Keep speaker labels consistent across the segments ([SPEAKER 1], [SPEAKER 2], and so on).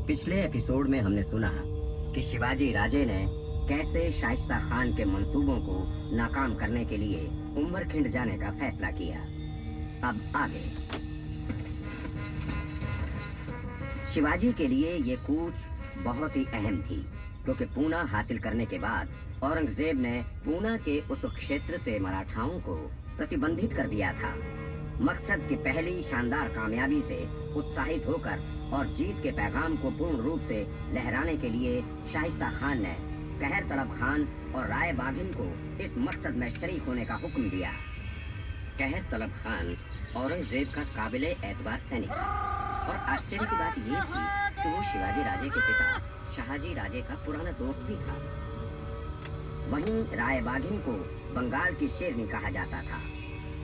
[SPEAKER 1] पिछले एपिसोड में हमने सुना कि शिवाजी राजे ने कैसे शाइस्ता खान के मंसूबों को नाकाम करने के लिए उमरखिंड जाने का फैसला किया। अब आगे। शिवाजी के लिए ये कूच बहुत ही अहम थी, क्योंकि पूना हासिल करने के बाद औरंगजेब ने पूना के उस क्षेत्र से मराठाओं को प्रतिबंधित कर दिया था। मकसद की पहली शानदार कामयाबी से उत्साहित होकर और जीत के पैगाम को पूर्ण रूप से लहराने के लिए शाइस्ता खान ने कहर तलब खान और राय बाघिन को इस मकसद में शरीक होने का हुक्म दिया। कहर तलब खान औरंगजेब का काबिले एतबार सैनिक था और आश्चर्य की बात यह थी कि वो शिवाजी राजे के पिता शाहजी राजे का पुराना दोस्त भी था। वहीं राय बाघिन को बंगाल की शेरनी कहा जाता था।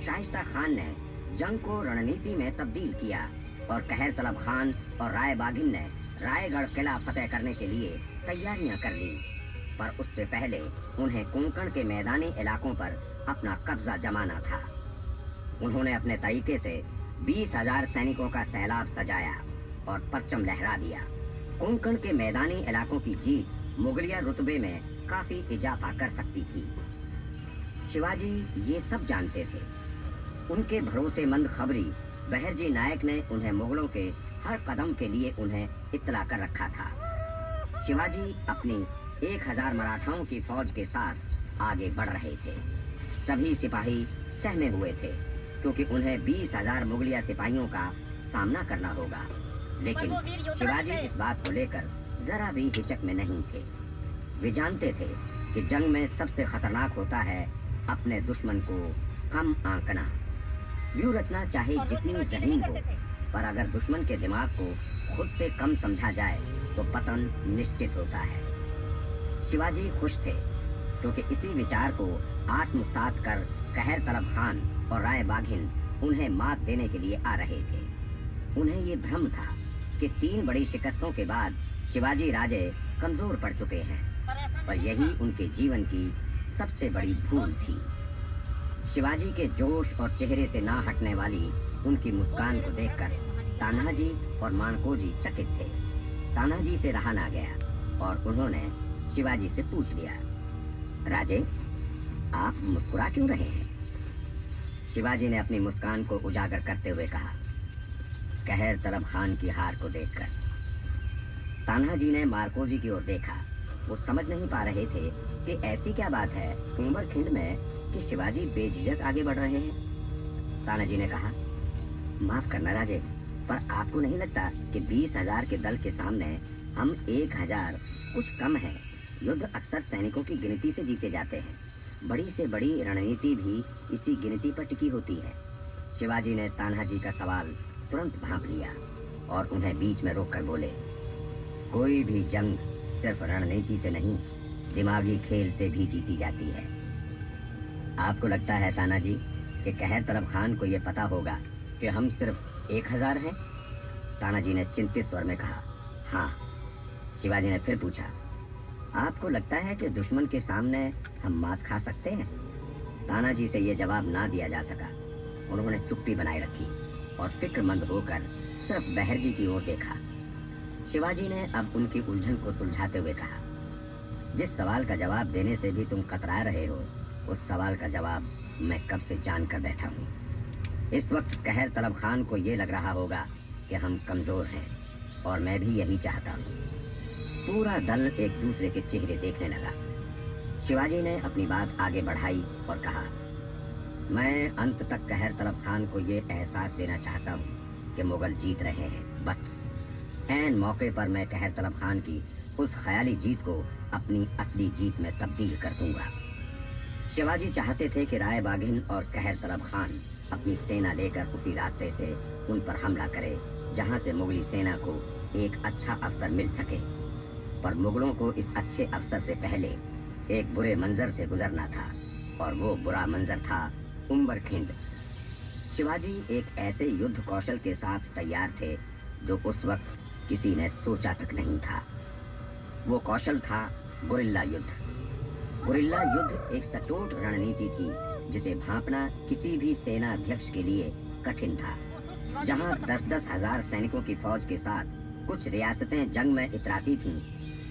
[SPEAKER 1] शाइस्ता खान ने जंग को रणनीति में तब्दील किया और कहर तलब खान और राय बाघिन ने रायगढ़ किला फतेह करने के लिए तैयारियां कर ली, पर उससे पहले उन्हें कोंकण के मैदानी इलाकों पर अपना कब्जा जमाना था। उन्होंने अपने तरीके से 20,000 सैनिकों का सैलाब सजाया और परचम लहरा दिया। कोंकण के मैदानी इलाकों की जीत मुगलिया रुतबे में काफी इजाफा कर सकती थी। शिवाजी ये सब जानते थे। उनके भरोसेमंद खबरी बहरजी नायक ने उन्हें मुगलों के हर कदम के लिए उन्हें इत्तला कर रखा था। शिवाजी अपनी 1,000 मराठाओं की फौज के साथ आगे बढ़ रहे थे। सभी सिपाही सहमे हुए थे, क्योंकि उन्हें 20,000 मुगलिया सिपाहियों का सामना करना होगा। लेकिन शिवाजी इस बात को लेकर जरा भी हिचक में नहीं थे। वे जानते थे कि जंग में सबसे खतरनाक होता है अपने दुश्मन को कम आंकना। व्यूह रचना चाहे जितनी ज़हीन हो, पर अगर दुश्मन के दिमाग को खुद से कम समझा जाए तो पतन निश्चित होता है। शिवाजी खुश थे, क्योंकि इसी विचार को आत्मसात कर कहर तलब खान और राय बाघिन उन्हें मात देने के लिए आ रहे थे। उन्हें ये भ्रम था कि 3 बड़ी शिकस्तों के बाद शिवाजी राजे कमजोर पड़ चुके हैं, पर यही उनके जीवन की सबसे बड़ी भूल थी। शिवाजी के जोश और चेहरे से ना हटने वाली उनकी मुस्कान को देखकर तानाजी और मानकोजी चकित थे। तानाजी से रहा ना गया और उन्होंने शिवाजी से पूछ लिया, राजे, आप मुस्कुरा क्यों रहे हैं? शिवाजी ने अपनी मुस्कान को उजागर करते हुए कहा, कहर तलब खान की हार को देखकर। तानाजी ने मारकोजी की ओर देखा। वो समझ नहीं पा रहे थे कि ऐसी क्या बात है उमरखिंड में कि शिवाजी बेझिझक आगे बढ़ रहे हैं। तानाजी ने कहा, माफ करना राजे, पर आपको नहीं लगता कि 20,000 के दल के सामने हम 1,000 कुछ कम है? युद्ध अक्सर सैनिकों की गिनती से जीते जाते हैं। बड़ी से बड़ी रणनीति भी इसी गिनती पर टिकी होती है। शिवाजी ने तानाजी का सवाल तुरंत भांप लिया और उन्हें बीच में रोककर बोले, कोई भी जंग सिर्फ रणनीति से नहीं, दिमागी खेल से भी जीती जाती है। आपको लगता है तानाजी कि कहर तलब खान को यह पता होगा कि हम सिर्फ 1,000 हैं? तानाजी ने चिंतित स्वर में कहा, हाँ। शिवाजी ने फिर पूछा, आपको लगता है कि दुश्मन के सामने हम मात खा सकते हैं? तानाजी से यह जवाब ना दिया जा सका। उन्होंने चुप्पी बनाए रखी और फिक्रमंद होकर सिर्फ बहरजी की ओर देखा। शिवाजी ने अब उनकी उलझन को सुलझाते हुए कहा, जिस सवाल का जवाब देने से भी तुम कतरा रहे हो, उस सवाल का जवाब मैं कब से जान कर बैठा हूँ। इस वक्त कहर तलब खान को ये लग रहा होगा कि हम कमजोर हैं, और मैं भी यही चाहता हूँ। पूरा दल एक दूसरे के चेहरे देखने लगा। शिवाजी ने अपनी बात आगे बढ़ाई और कहा, मैं अंत तक कहर तलब खान को ये एहसास देना चाहता हूँ कि मुगल जीत रहे हैं। बस ऐन मौके पर मैं कहर तलब खान की उस ख्याली जीत को अपनी असली जीत में तब्दील कर दूंगा। शिवाजी चाहते थे कि राय बाघिन और कहर तलब खान अपनी सेना लेकर उसी रास्ते से उन पर हमला करे जहां से मुगली सेना को एक अच्छा अवसर मिल सके, पर मुगलों को इस अच्छे अवसर से पहले एक बुरे मंजर से गुजरना था, और वो बुरा मंजर था उमरखिंड। शिवाजी एक ऐसे युद्ध कौशल के साथ तैयार थे जो उस वक्त किसी ने सोचा तक नहीं था। वो कौशल था गुरिल्ला युद्ध। गुरिल्ला युद्ध एक सचोट रणनीति थी जिसे भांपना किसी भी सेना अध्यक्ष के लिए कठिन था। जहां 10-10 हजार सैनिकों की फौज के साथ कुछ रियासतें जंग में इतराती थीं,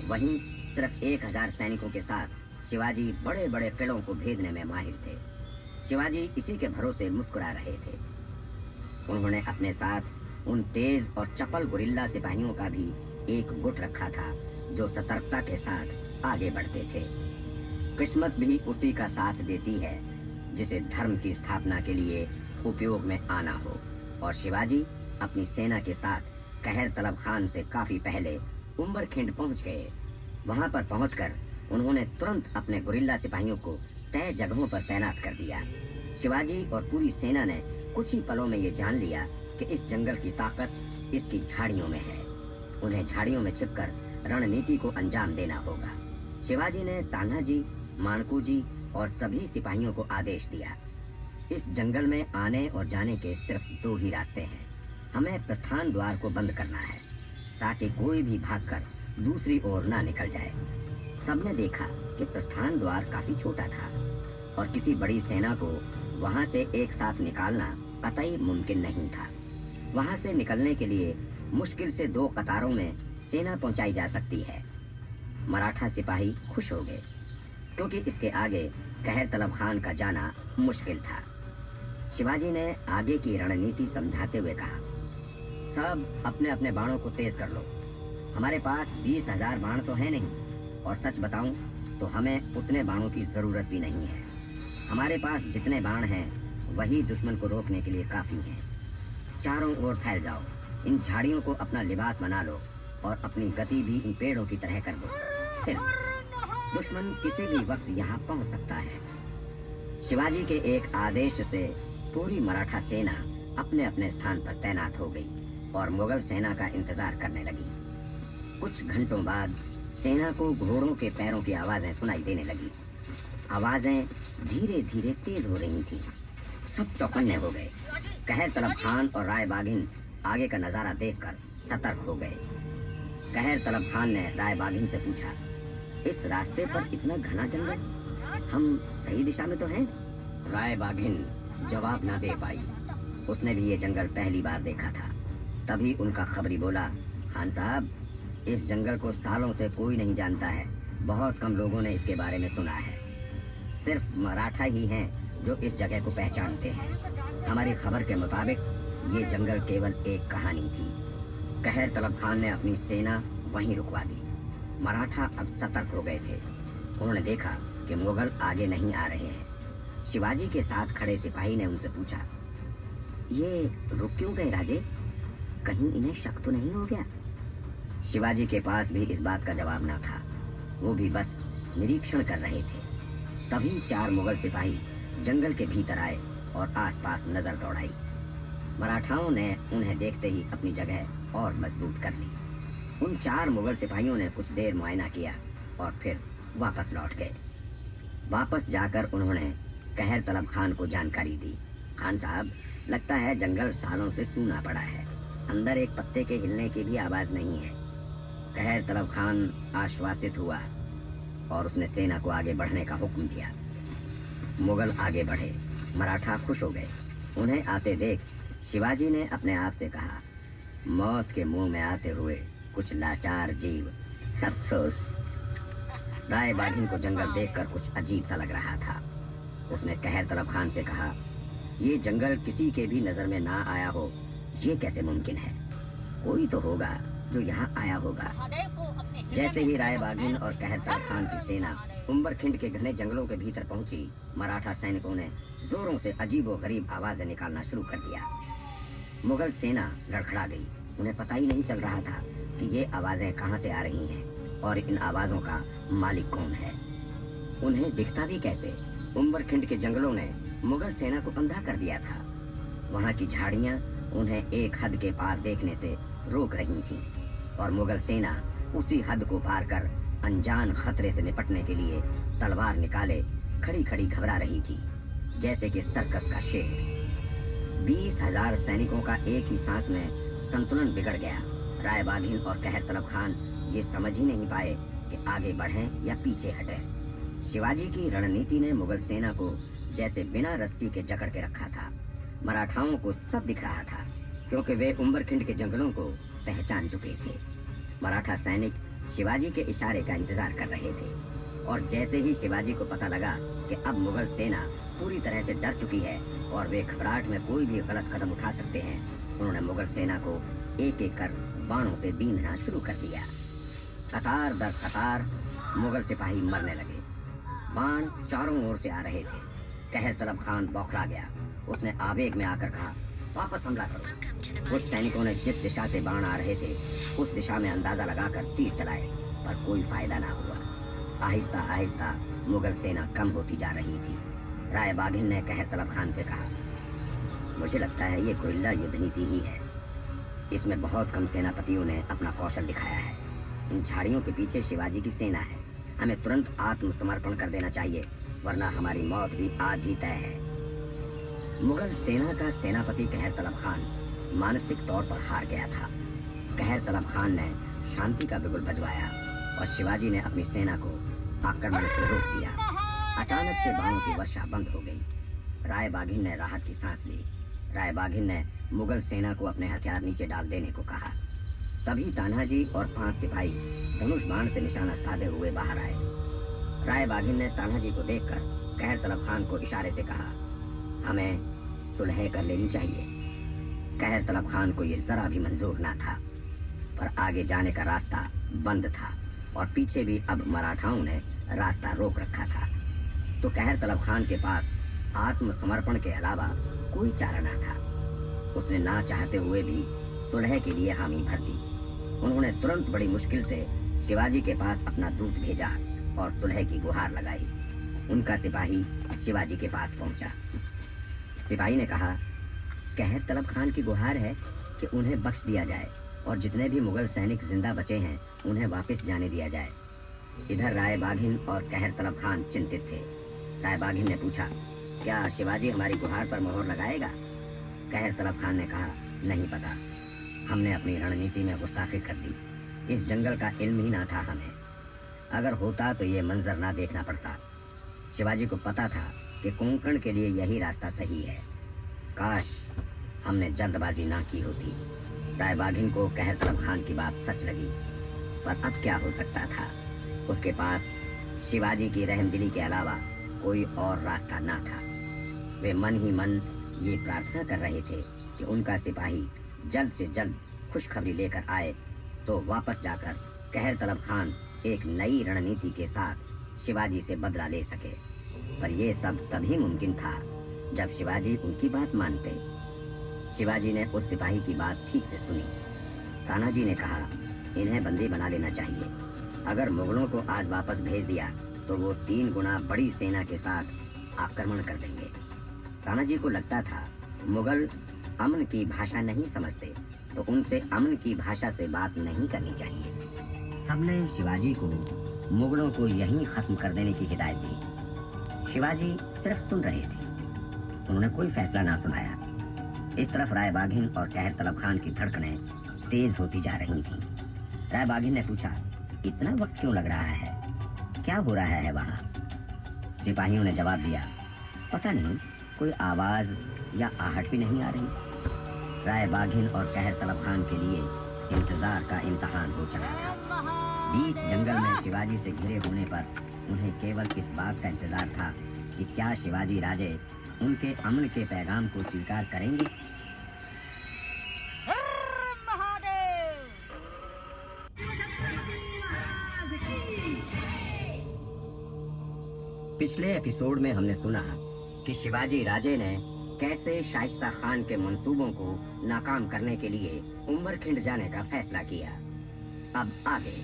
[SPEAKER 1] वहीं सिर्फ 1000 सैनिकों के साथ शिवाजी बड़े बड़े किलों को भेदने में माहिर थे। शिवाजी इसी के भरोसे मुस्कुरा रहे थे। उन्होंने अपने साथ उन तेज और चपल गुरिल्ला सिपाहियों का भी एक गुट रखा था जो सतर्कता के साथ आगे बढ़ते थे। किस्मत भी उसी का साथ देती है जिसे धर्म की स्थापना के लिए उपयोग में आना हो। और शिवाजी अपनी सेना के साथ कहर तलब खान से काफी पहले उम्बरखिंड पहुंच गए। वहां पर पहुंचकर उन्होंने तुरंत अपने गुरिल्ला सिपाहियों को तय जगहों पर तैनात कर दिया। शिवाजी और पूरी सेना ने कुछ ही पलों में ये जान लिया कि इस जंगल की ताकत इसकी झाड़ियों में है। उन्हें झाड़ियों में छिपकर रणनीति को अंजाम देना होगा। शिवाजी ने तान्हाजी, माणकूजी और सभी सिपाहियों को आदेश दिया, इस जंगल में आने और जाने के सिर्फ 2 ही रास्ते हैं। हमें प्रस्थान द्वार को बंद करना है ताकि कोई भी भागकर दूसरी ओर ना निकल जाए। सबने देखा कि प्रस्थान द्वार काफी छोटा था और किसी बड़ी सेना को वहां से एक साथ निकालना कतई मुमकिन नहीं था। वहां से निकलने के लिए मुश्किल से 2 कतारों में सेना पहुंचाई जा सकती है। मराठा सिपाही खुश हो गए क्योंकि इसके आगे कहर तलब खान का जाना मुश्किल था। शिवाजी ने आगे की रणनीति समझाते हुए कहा, सब अपने अपने बाणों को तेज कर लो। हमारे पास 20,000 बाण तो है नहीं, और सच बताऊं तो हमें उतने बाणों की जरूरत भी नहीं है। हमारे पास जितने बाण हैं वही दुश्मन को रोकने के लिए काफी हैं। चारों ओर फैल जाओ, इन झाड़ियों को अपना लिबास बना लो और अपनी गति भी इन पेड़ों की तरह कर दो। स्थिर, दुश्मन किसी भी वक्त यहाँ पहुँच सकता है। शिवाजी के एक आदेश से पूरी मराठा सेना अपने अपने स्थान पर तैनात हो गई और मुगल सेना का इंतजार करने लगी। कुछ घंटों बाद सेना को घोड़ों के पैरों की आवाजें सुनाई देने लगी। आवाजें धीरे धीरे तेज हो रही थीं। सब चौकन्ने हो गए। कहर तलब खान और राय बाघिन आगे का नजारा देखकर सतर्क हो गए। कहर तलब खान ने राय बाघिन से पूछा, इस रास्ते पर इतना घना जंगल, हम सही दिशा में तो हैं? राय बाघिन जवाब ना दे पाई। उसने भी ये जंगल पहली बार देखा था। तभी उनका खबरी बोला, खान साहब, इस जंगल को सालों से कोई नहीं जानता है। बहुत कम लोगों ने इसके बारे में सुना है। सिर्फ मराठा ही हैं जो इस जगह को पहचानते हैं। हमारी खबर के मुताबिक ये जंगल केवल एक कहानी थी। कहर तलब खान ने अपनी सेना वहीं रुकवा दी। मराठा अब सतर्क हो गए थे। उन्होंने देखा कि मुगल आगे नहीं आ रहे हैं। शिवाजी के साथ खड़े सिपाही ने उनसे पूछा, ये रुक क्यों गए राजे? कहीं इन्हें शक तो नहीं हो गया? शिवाजी के पास भी इस बात का जवाब न था। वो भी बस निरीक्षण कर रहे थे। तभी 4 मुगल सिपाही जंगल के भीतर आए और आसपास नजर दौड़ाई। मराठाओं ने उन्हें देखते ही अपनी जगह और मजबूत कर ली। उन 4 मुगल सिपाहियों ने कुछ देर मुआयना किया और फिर वापस लौट गए। वापस जाकर उन्होंने कहर तलब खान को जानकारी दी, खान साहब, लगता है जंगल सालों से सूना पड़ा है। अंदर एक पत्ते के हिलने की भी आवाज नहीं है। कहर तलब खान आश्वासित हुआ और उसने सेना को आगे बढ़ने का हुक्म दिया। मुगल आगे बढ़े। मराठा खुश हो गए। उन्हें आते देख शिवाजी ने अपने आप से कहा, मौत के मुंह में आते हुए कुछ लाचार जीव, अफसोस। राय बाघिन को जंगल देखकर कुछ अजीब सा लग रहा था। उसने कहर तलब खान से कहा, ये जंगल किसी के भी नजर में ना आया हो, ये कैसे मुमकिन है? कोई तो होगा जो यहाँ आया होगा। जैसे ही राय बाघिन और कहर तलब खान की सेना उम्बरखिंड के घने जंगलों के भीतर पहुंची, मराठा सैनिकों ने जोरों से अजीबोगरीब आवाजें निकालना शुरू कर दिया। मुगल सेना लड़खड़ा गई। उन्हें पता ही नहीं चल रहा था कि ये आवाजें कहां से आ रही हैं और इन आवाजों का मालिक कौन है। उन्हें दिखता भी कैसे? उम्बरखिंड के जंगलों ने मुगल सेना को अंधा कर दिया था। वहां की झाड़ियां उन्हें एक हद के पार देखने से रोक रही थीं और मुगल सेना उसी हद को पार कर अनजान खतरे से निपटने के लिए तलवार निकाले खड़ी खड़ी घबरा रही थी, जैसे कि सर्कस का शेर। 20,000 सैनिकों का एक ही सांस में संतुलन बिगड़ गया। राय बाघिन और कहर तलब खान ये समझ ही नहीं पाए कि आगे बढ़ें या पीछे हटें। शिवाजी की रणनीति ने मुगल सेना को जैसे बिना रस्सी के जकड़ के रखा था। मराठाओं को सब दिख रहा था क्योंकि वे उम्बरखिंड के जंगलों को पहचान चुके थे। मराठा सैनिक शिवाजी के इशारे का इंतजार कर रहे थे और जैसे ही शिवाजी को पता लगा कि अब मुगल सेना पूरी तरह से डर चुकी है और वे घबराहट में कोई भी गलत कदम उठा सकते हैं, उन्होंने मुगल सेना को एक एक कर बाणों से बींधना शुरू कर दिया। कतार दर कतार मुगल सिपाही मरने लगे। बाण चारों ओर से आ रहे थे। कहर तलब खान बौखला गया। उसने आवेग में आकर कहा, वापस हमला करो। उस सैनिकों ने जिस दिशा से बाण आ रहे थे उस दिशा में अंदाजा लगाकर तीर चलाए, पर कोई फायदा ना हुआ। आहिस्ता आहिस्ता मुगल सेना कम होती जा रही थी। राय बाघिन ने कहर तलब खान से कहा, मुझे लगता है ये गुरिल्ला युद्ध नीति ही है। इसमें बहुत कम सेनापतियों ने अपना कौशल दिखाया है। इन झाड़ियों के पीछे शिवाजी की सेना है। हमें तुरंत आत्मसमर्पण कर देना चाहिए, वरना हमारी मौत भी आज ही तय है। मुगल सेना का सेनापति कहर तलब खान मानसिक तौर पर हार गया था। कहर तलब खान ने शांति का बिगुल बजवाया और शिवाजी ने अपनी सेना को आक्रमण से रोक दिया। अचानक से बाणों की वर्षा बंद हो गई। राय बाघिन ने राहत की सांस ली। राय बाघिन ने मुगल सेना को अपने हथियार नीचे डाल देने को कहा। तभी तान्हाजी और 5 सिपाही धनुष बाण से निशाना साधे हुए बाहर आए। राय बाघिन ने तान्हाजी को देखकर कहर तलब खान को इशारे से कहा, हमें सुलह कर लेनी चाहिए। कहर तलब खान को यह जरा भी मंजूर ना था, पर आगे जाने का रास्ता बंद था और पीछे भी अब मराठाओं ने रास्ता रोक रखा था। तो कहर तलब खान के पास आत्मसमर्पण के अलावा कोई चारा ना था। उसने ना चाहते हुए भी सुलह के लिए हामी भर दी। उन्होंने तुरंत बड़ी मुश्किल से शिवाजी के पास अपना दूत भेजा और सुलह की गुहार लगाई। उनका सिपाही शिवाजी के पास पहुंचा। सिपाही ने कहा, कहर तलब खान की गुहार है कि उन्हें बख्श दिया जाए और जितने भी मुगल सैनिक जिंदा बचे हैं उन्हें वापस जाने दिया जाए। इधर राय बाघिन और कहर तलब खान चिंतित थे। राय बाघिन ने पूछा, क्या शिवाजी हमारी गुहार पर मोहर लगाएगा? कहर तलब खान ने कहा, नहीं पता। हमने अपनी रणनीति में गुस्ताखी कर दी। इस जंगल का इल्म ही ना था हमें। अगर होता तो ये मंजर ना देखना पड़ता। शिवाजी को पता था कि कोंकण के लिए यही रास्ता सही है। काश हमने जल्दबाजी ना की होती। राय बाघिन को कहर तलब खान की बात सच लगी, पर अब क्या हो सकता था? उसके पास शिवाजी की रहमदिली के अलावा कोई और रास्ता ना था। वे मन ही मन ये प्रार्थना कर रहे थे कि उनका सिपाही जल्द से जल्द खुशखबरी लेकर आए तो वापस जाकर कहर तलब खान एक नई रणनीति के साथ शिवाजी से बदला ले सके। पर यह सब तभी मुमकिन था जब शिवाजी उनकी बात मानते। शिवाजी ने उस सिपाही की बात ठीक से सुनी। तानाजी ने कहा, इन्हें बंदी बना लेना चाहिए। अगर मुगलों को आज वापस भेज दिया तो वो 3 गुना बड़ी सेना के साथ आक्रमण कर देंगे। तानाजी को लगता था मुगल अमन की भाषा नहीं समझते, तो उनसे अमन की भाषा से बात नहीं करनी चाहिए। सबने शिवाजी को मुगलों को यहीं खत्म कर देने की हिदायत दी। शिवाजी सिर्फ सुन रहे थे, उन्होंने कोई फैसला ना सुनाया। इस तरफ राय बाघिन और कहर तलब खान की धड़कनें तेज होती जा रही थीं। राय बाघिन ने पूछा, इतना वक्त क्यों लग रहा है? क्या हो रहा है वहाँ? सिपाहियों ने जवाब दिया, पता नहीं, कोई आवाज या आहट भी नहीं आ रही। राय बाघिन और कहर तलब खान के लिए इंतजार का इम्तहान हो चला था। बीच जंगल में शिवाजी से घिरे होने पर उन्हें केवल इस बात का इंतजार था कि क्या शिवाजी राजे उनके अमन के पैगाम को स्वीकार करेंगे। पिछले एपिसोड में हमने सुना कि शिवाजी राजे ने कैसे शाइस्ता खान के मंसूबों को नाकाम करने के लिए उम्बरखिंड जाने का फैसला किया। अब आगे।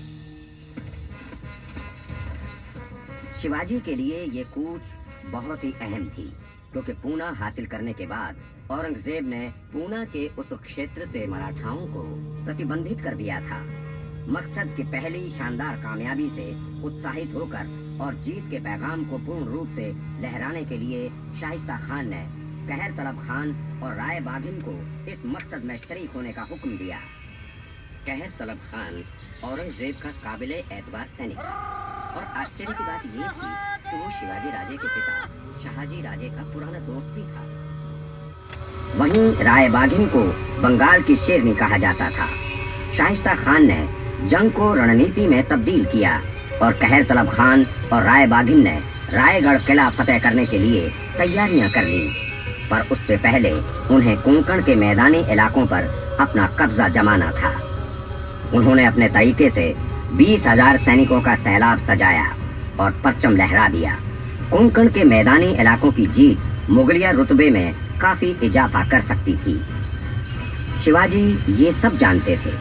[SPEAKER 1] शिवाजी के लिए ये कूच बहुत ही अहम थी, क्योंकि पूना हासिल करने के बाद औरंगजेब ने पूना के उस क्षेत्र से मराठाओं को प्रतिबंधित कर दिया था। मकसद की पहली शानदार कामयाबी से उत्साहित होकर और जीत के पैगाम को पूर्ण रूप से लहराने के लिए शाइस्ता खान ने कहर तलब खान और राय बाघिन को इस मकसद में शरीक होने का हुक्म दिया। कहर तलब खान औरंगजेब का काबिले एतबार सैनिक था और आश्चर्य की बात ये थी कि वो शिवाजी राजे के पिता शाहजी राजे का पुराना दोस्त भी था। वहीं राय बाघिन को बंगाल की शेरनी कहा जाता था। शाइस्ता खान ने जंग को रणनीति में तब्दील किया और कहर तलब खान और राय बाघिन ने रायगढ़ किला फतेह करने के लिए तैयारियां कर ली। पर उससे पहले उन्हें कोंकण के मैदानी इलाकों पर अपना कब्जा जमाना था। उन्होंने अपने तरीके से 20,000 सैनिकों का सैलाब सजाया और परचम लहरा दिया। कोंकण के मैदानी इलाकों की जीत मुगलिया रुतबे में काफी इजाफा कर सकती थी। शिवाजी ये सब जानते थे।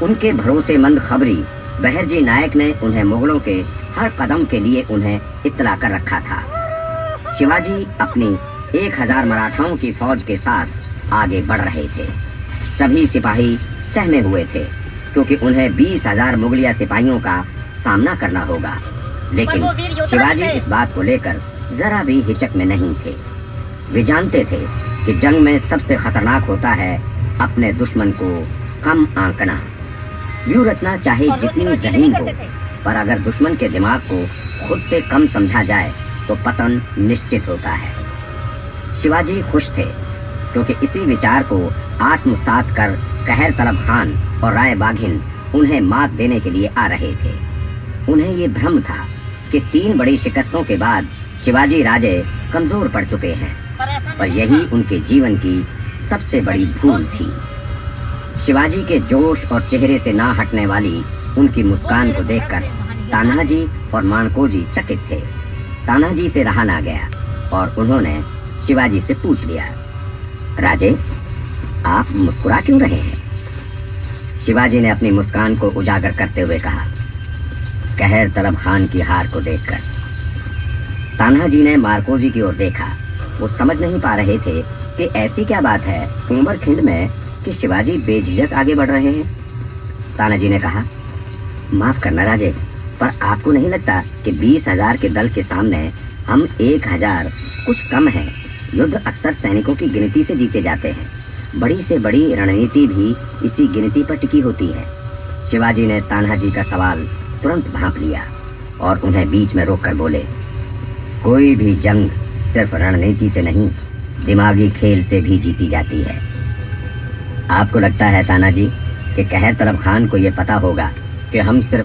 [SPEAKER 1] उनके भरोसेमंद खबरी बहरजी नायक ने उन्हें मुगलों के हर कदम के लिए उन्हें इत्तला कर रखा था। शिवाजी अपनी 1,000 मराठाओं की फौज के साथ आगे बढ़ रहे थे। सभी सिपाही सहमे हुए थे क्योंकि उन्हें 20,000 मुगलिया सिपाहियों का सामना करना होगा। लेकिन शिवाजी इस बात को लेकर जरा भी हिचक में नहीं थे। वे जानते थे कि जंग में सबसे खतरनाक होता है अपने दुश्मन को कम आंकना। व्यूह रचना चाहे जितनी ज़हीन हो, पर अगर दुश्मन के दिमाग को खुद से कम समझा जाए तो पतन निश्चित होता है। शिवाजी खुश थे क्योंकि इसी विचार को आत्मसात कर कहर तलब खान और राय बाघिन उन्हें मात देने के लिए आ रहे थे। उन्हें ये भ्रम था कि 3 बड़ी शिकस्तों के बाद शिवाजी राजे कमजोर पड़ चुके हैं, पर यही उनके जीवन की सबसे बड़ी भूल थी। शिवाजी के जोश और चेहरे से ना हटने वाली उनकी मुस्कान को देखकर तानाजी और माणकोजी चकित थे। तानाजी से रहा ना गया और उन्होंने शिवाजी से पूछ लिया, राजे, आप मुस्कुरा क्यों रहे हैं? शिवाजी ने अपनी मुस्कान को उजागर करते हुए कहा, कहर तलब खान की हार को देखकर। तानाजी ने मार्कोजी की ओर देखा। वो समझ नहीं पा रहे थे कि ऐसी क्या बात है उमरखिंड में कि शिवाजी बेझिझक आगे बढ़ रहे हैं। तानाजी ने कहा, माफ करना राजे, पर आपको नहीं लगता कि 20,000 के दल के सामने हम 1,000 कुछ कम है? युद्ध अक्सर सैनिकों की गिनती से जीते जाते हैं। बड़ी से बड़ी रणनीति भी इसी गिनती पर टिकी होती है। शिवाजी ने तानाजी का सवाल तुरंत भांप लिया और उन्हें बीच में रोककर बोले, कोई भी जंग सिर्फ रणनीति से नहीं, दिमागी खेल से भी जीती जाती है। आपको लगता है तानाजी कि कहर तलब खान को यह पता होगा कि हम सिर्फ